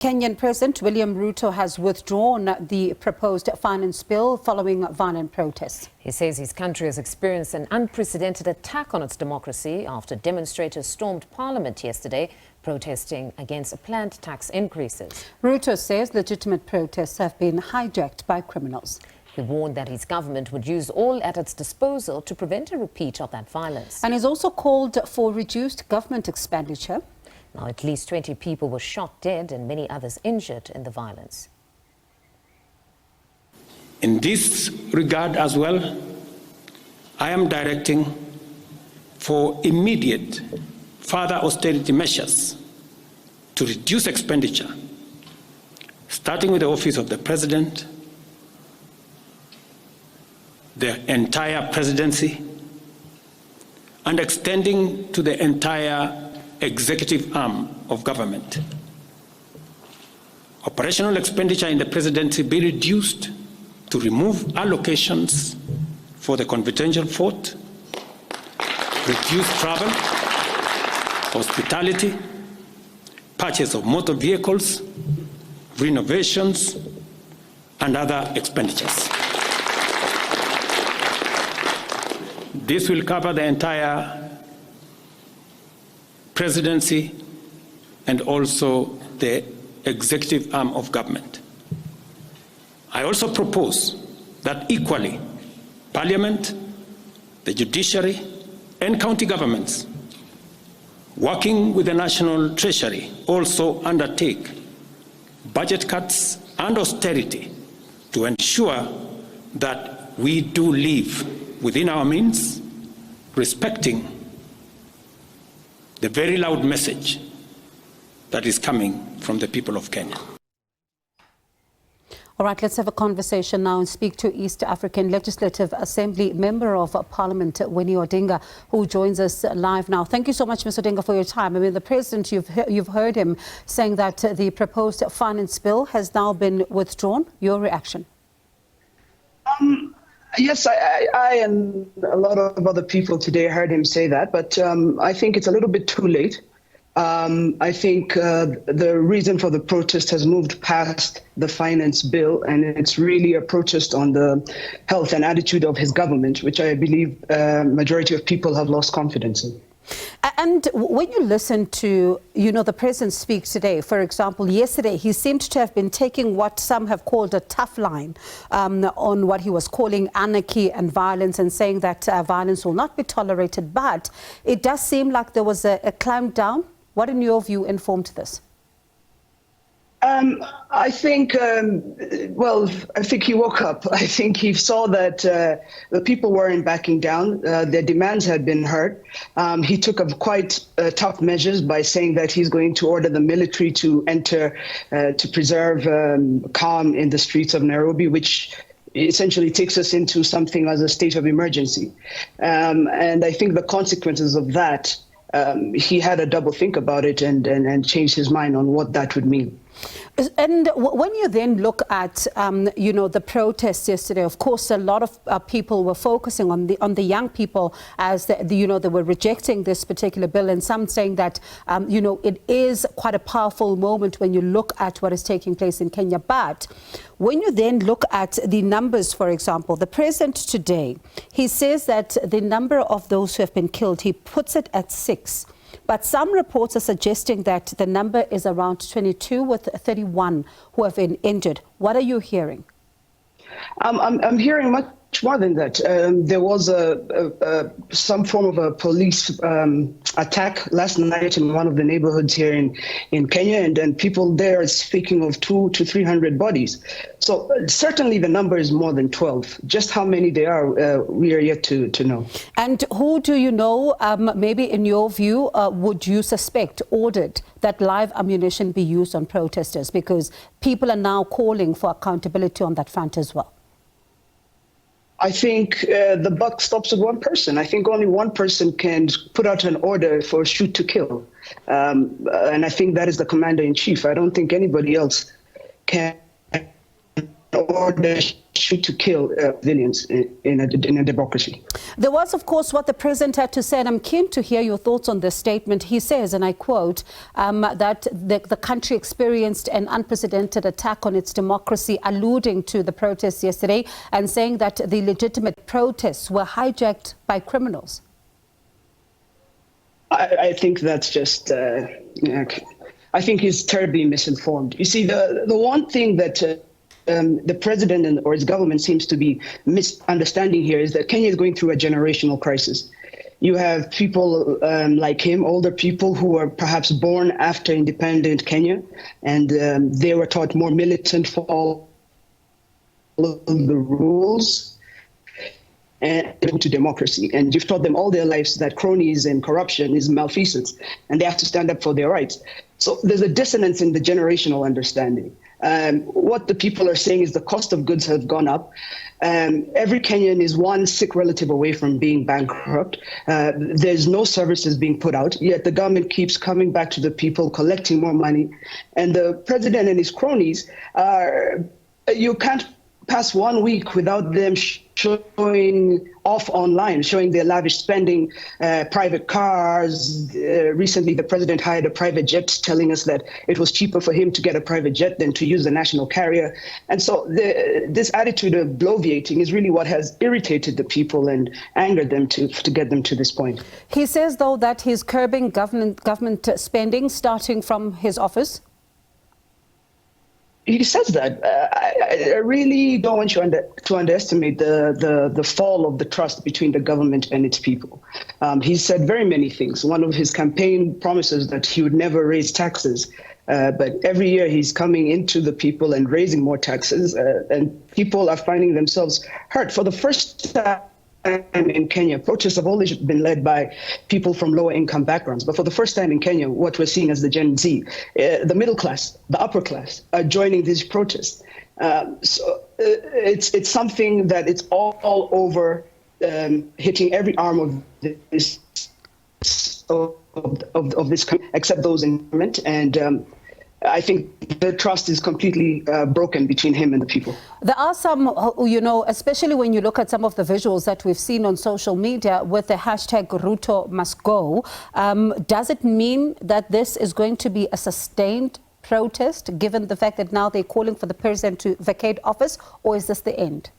Kenyan President William Ruto has withdrawn the proposed finance bill following violent protests. He says his country has experienced an unprecedented attack on its democracy after demonstrators stormed parliament yesterday, protesting against planned tax increases. Ruto says legitimate protests have been hijacked by criminals. He warned that his government would use all at its disposal to prevent a repeat of that violence. And he's also called for reduced government expenditure. Now, at least 20 people were shot dead and many others injured in the violence. In this regard as well, I am directing for immediate further austerity measures to reduce expenditure, starting with the Office of the President, the entire presidency, and extending to the entire executive arm of government. Operational expenditure in the presidency be reduced to remove allocations for the confidential fort, reduce travel, hospitality, purchase of motor vehicles, renovations, and other expenditures. This will cover the entire presidency and also the executive arm of government. I also propose that equally Parliament, the judiciary, and county governments, working with the National Treasury, also undertake budget cuts and austerity to ensure that we do live within our means, respecting the very loud message that is coming from the people of Kenya. All right, let's have a conversation now and speak to East African Legislative Assembly Member of Parliament, Winnie Odinga, who joins us live now. Thank you so much, Ms. Odinga, for your time. I mean, the President, you've heard him saying that the proposed finance bill has now been withdrawn. Your reaction? Yes, I and a lot of other people today heard him say that, but I think it's a little bit too late. I think the reason for the protest has moved past the finance bill, and it's really a protest on the health and attitude of his government, which I believe majority of people have lost confidence in. And when you listen to, the President speak today, for example, yesterday, he seemed to have been taking what some have called a tough line on what he was calling anarchy and violence, and saying that violence will not be tolerated. But it does seem like there was a clamp down. What, in your view, informed this? I think, I think he woke up. I think he saw that the people weren't backing down. Their demands had been heard. He took up quite tough measures by saying that he's going to order the military to enter to preserve calm in the streets of Nairobi, which essentially takes us into something as a state of emergency. And I think the consequences of that, he had a double think about it and changed his mind on what that would mean. And when you then look at, the protests yesterday, of course, a lot of people were focusing on the young people as they were rejecting this particular bill, and some saying that, it is quite a powerful moment when you look at what is taking place in Kenya. But when you then look at the numbers, for example, the President today, he says that the number of those who have been killed, he puts it at 6. But some reports are suggesting that the number is around 22, with 31 who have been injured. What are you hearing? I'm hearing much more than that. There was some form of a police attack last night in one of the neighborhoods here in Kenya, and people there are speaking of 200 to 300 bodies. So certainly the number is more than 12. Just how many they are, we are yet to know. And who do you know, maybe in your view, would you suspect ordered that live ammunition be used on protesters? Because people are now calling for accountability on that front as well. I think the buck stops with one person. I think only one person can put out an order for shoot to kill. And I think that is the commander-in-chief. I don't think anybody else can order shoot to kill civilians in a democracy. There was, of course, what the president had to say, and I'm keen to hear your thoughts on this statement. He says, and I quote, that the country experienced an unprecedented attack on its democracy, alluding to the protests yesterday and saying that the legitimate protests were hijacked by criminals. I think that's just, I think he's terribly misinformed. You see, the one thing that the president or his government seems to be misunderstanding here is that Kenya is going through a generational crisis. You have people like him, older people who were perhaps born after independent Kenya, and they were taught more militant, follow the rules, and to democracy. And you've taught them all their lives that cronies and corruption is malfeasance, and they have to stand up for their rights. So there's a dissonance in the generational understanding. What the people are saying is the cost of goods have gone up. Every Kenyan is one sick relative away from being bankrupt. There's no services being put out, yet the government keeps coming back to the people, collecting more money. And the president and his cronies you can't pass 1 week without them showing off online, showing their lavish spending, private cars. Recently, the president hired a private jet, telling us that it was cheaper for him to get a private jet than to use the national carrier. And so this attitude of bloviating is really what has irritated the people and angered them to get them to this point. He says, though, that he's curbing government spending starting from his office. He says that. I really don't want you to underestimate the fall of the trust between the government and its people. He said very many things. One of his campaign promises that he would never raise taxes. But every year he's coming into the people and raising more taxes, and people are finding themselves hurt. For the first time in Kenya, protests have always been led by people from lower income backgrounds. But for the first time in Kenya, what we're seeing as the Gen Z, the middle class, the upper class are joining these protests. So it's something that it's all over, hitting every arm of this except those in government. And I think the trust is completely broken between him and the people. There are some, especially when you look at some of the visuals that we've seen on social media with the hashtag Ruto must go. Does it mean that this is going to be a sustained protest, given the fact that now they're calling for the president to vacate office, or is this the end?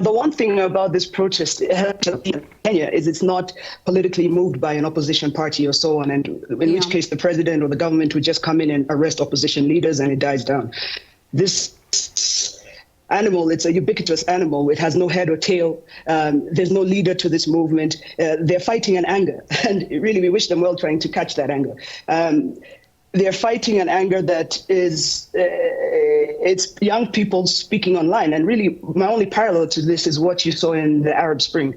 The one thing about this protest in Kenya is it's not politically moved by an opposition party or so on, and in which case the president or the government would just come in and arrest opposition leaders and it dies down. This animal, it's a ubiquitous animal. It has no head or tail. There's no leader to this movement. They're fighting an anger, and really we wish them well trying to catch that anger. They're fighting an anger that is, it's young people speaking online. And really, my only parallel to this is what you saw in the Arab Spring,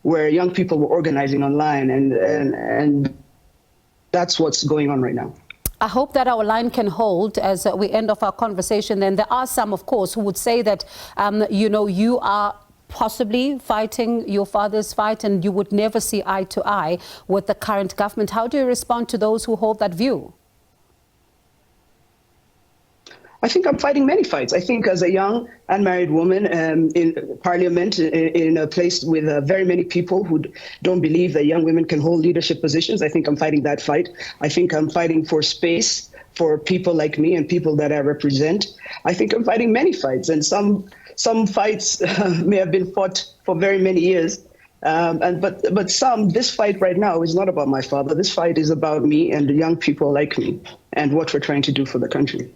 where young people were organizing online. And that's what's going on right now. I hope that our line can hold as we end off our conversation. Then there are some, of course, who would say that, you are possibly fighting your father's fight and you would never see eye to eye with the current government. How do you respond to those who hold that view? I think I'm fighting many fights. I think as a young unmarried woman in parliament, in a place with very many people who don't believe that young women can hold leadership positions, I think I'm fighting that fight. I think I'm fighting for space for people like me and people that I represent. I think I'm fighting many fights, and some fights may have been fought for very many years. But this fight right now is not about my father. This fight is about me and the young people like me and what we're trying to do for the country.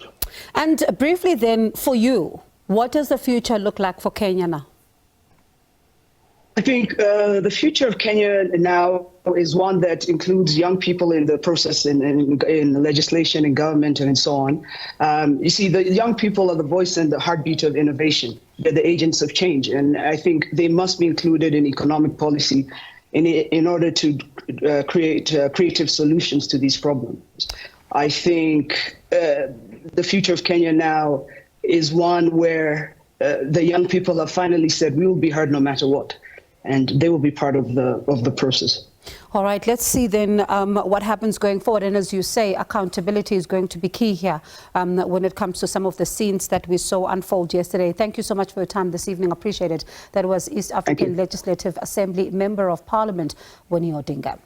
And briefly then, for you, what does the future look like for Kenya now? I think the future of Kenya now is one that includes young people in the process, in legislation, in government, and so on. You see, the young people are the voice and the heartbeat of innovation. They're the agents of change. And I think they must be included in economic policy in order to create creative solutions to these problems. I think the future of Kenya now is one where the young people have finally said we will be heard no matter what, and they will be part of the process. All right, let's see then what happens going forward. And as you say, accountability is going to be key here when it comes to some of the scenes that we saw unfold yesterday. Thank you so much for your time this evening. Appreciate it. That was East African Legislative Assembly Member of Parliament, Winnie Odinga.